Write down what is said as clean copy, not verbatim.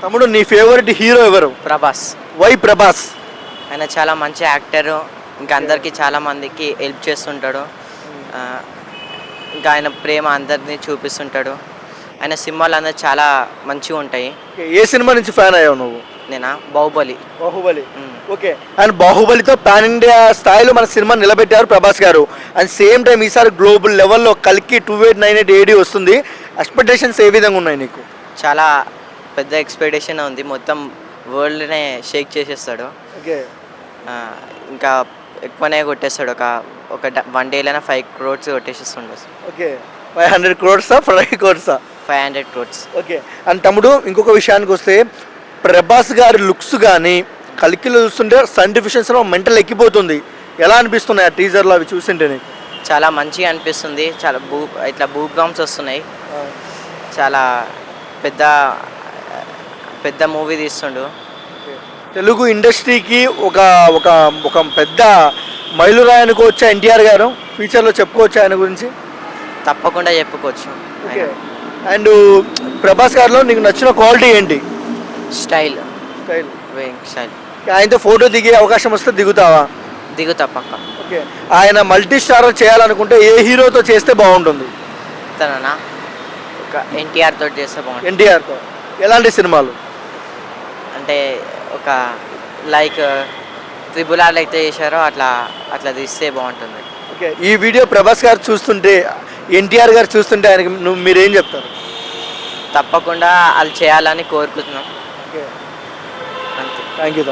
తమ్ముడు నీ favourite hero ఎవరు? ప్రభాస్. వై ప్రభాస్? ఆయన చాలా మంచి యాక్టరు, ఇంకా అందరికీ చాలా మందికి హెల్ప్ చేస్తుంటాడు. ఆ, ఇంకా ఆయన ప్రేమ అందరినీ చూపిస్తుంటాడు. ఆయన సినిమాలు అనేది చాలా మంచిగా ఉంటాయి. ఏ సినిమా నుంచి ఫ్యాన్ అయ్యావు నువ్వు? నేనా బాహుబలి. బాహుబలి. ఓకే. అండ్ బాహుబలితో పాన్ ఇండియా స్థాయిలో మన సినిమా నిలబెట్టారు ప్రభాస్ గారు. అండ్ సేమ్ టైం ఈసారి గ్లోబల్ లెవెల్లో కల్కి 2898 AD వస్తుంది. ఎక్స్పెక్టేషన్స్ ఏ విధంగా ఉన్నాయి నీకు? చాలా పెద్ద ఎక్స్పెక్టేషన్ ఉంది, మొత్తం వరల్డ్నే షేక్ చేసేస్తాడు. ఓకే. ఇంకా ఎక్కువనే కొట్టేస్తాడు. ఒక 1 డేలోనే 5 crores కొట్టేసేస్తుండే. Okay. 500 crores 5 crores 500 crores. Okay. And తమ్ముడు ఇంకొక విషయానికి వస్తే ప్రభాస్ గారి లుక్స్ కానీ కల్కిలో చూస్తుంటే సన్ డిఫిషన్స్లో మెంటల్ ఎక్కిపోతుంది. ఎలా అనిపిస్తున్నాయి ఆ టీజర్లో అవి చూస్తుంటే నీకు? చాలా మంచిగా అనిపిస్తుంది. చాలా ఇట్లా బూప్ బాంబ్స్ వస్తున్నాయి. చాలా పెద్ద పెద్ద మూవీ తీస్తుండు. తెలుగు ఇండస్ట్రీకి ఒక ఒక ఒక పెద్ద మైలురాయి అనుకోవచ్చు ఎన్టీఆర్ గారు. ఫ్యూచర్లో చెప్పుకోవచ్చు ఆయన గురించి? తప్పకుండా చెప్పుకోవచ్చు. ఓకే. అండ్ ప్రభాస్ గారిలో నీకు నచ్చిన క్వాలిటీ ఏంటి? స్టైల్. స్టైల్. స్టైల్. ఆయనతో ఫోటో దిగే అవకాశం వస్తే దిగుతావా? దిగుతా పక్క. ఓకే. ఆయన మల్టీ స్టారర్ చేయాలనుకుంటే ఏ హీరోతో చేస్తే బాగుంటుంది? తననా ఒక ఎన్టీఆర్ తోటి చేస్తే బాగుంటుంది. ఎన్టీఆర్తో ఎలాంటి సినిమాలు? అంటే ఒక లైక్ RRR అయితే చేశారో అట్లా అట్లా తీస్తే బాగుంటుంది. ఓకే. ఈ వీడియో ప్రభాస్ గారు చూస్తుంటే ఎన్టీఆర్ గారు చూస్తుంటే ఆయనకి మీరేం చెప్తారు? తప్పకుండా వాళ్ళు చేయాలని కోరుకుంటున్నాం. ఓకే. అంతే. Thank you.